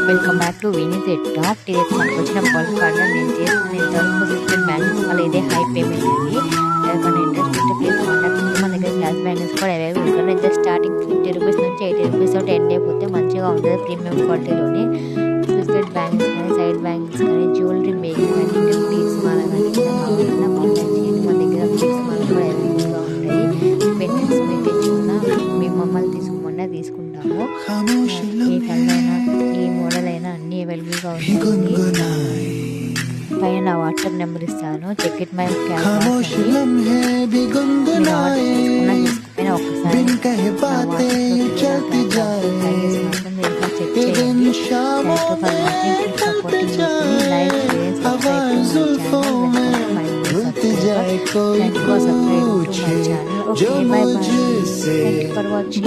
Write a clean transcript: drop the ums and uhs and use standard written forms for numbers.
Welcome back to Vineeth top. ఇదైతే మనకు వచ్చిన బల్క్ ఆర్డర్. నేను చేసుకున్న ఇంతవరకు 16 బ్యాంగిల్స్ వల్ల ఇదే హై పేమెంట్ అండి. ఎవరికైనా ఇంట్రెస్ట్ ఉంటే ప్లీజ్ కాంటాక్ట్ చేయండి. మన దగ్గర గ్లాస్ బ్యాంగిల్స్ కూడా అవైలబుల్ ఉన్నాయి. జస్ట్ స్టార్టింగ్ 50 రూపీస్ నుంచి 80 రూపీస్ తోటి ఎండ్ అయిపోతే మంచిగా ఉంటుంది. ప్రీమియం క్వాలిటీలోని ఫిక్స్డ్ బ్యాంగిల్స్ కానీ సైడ్ బ్యాంగిల్స్ కానీ జ్యువెలరీ మేకింగ్ కానీ ఇంకా బీడ్స్ మాల కానీ కావాలన్నా కాంటాక్ట్ చేయండి. మన దగ్గర బీడ్స్ మాల కూడా అవైలబుల్గా ఉంటాయి. పెండెంట్స్ మీరు తెచ్చుకున్న మీ మమ్మల్ని తీసుకోమన్నా తీసుకుంటాము. ఏ కలర్ అయినా ఏ మోడల్ అయినా అన్నీ అవైలబుల్గా ఉంటాయి. పైన నా వాట్సాప్ నెంబర్ ఇస్తాను. చెక్ ఇట్ మై క్యాష్ తీసుకున్నా తీసుకుపోయినా ఒక్కసారి చెక్ చేయండి. Supporting like subscribe to my channel. Okay, by by. Thank you for watching.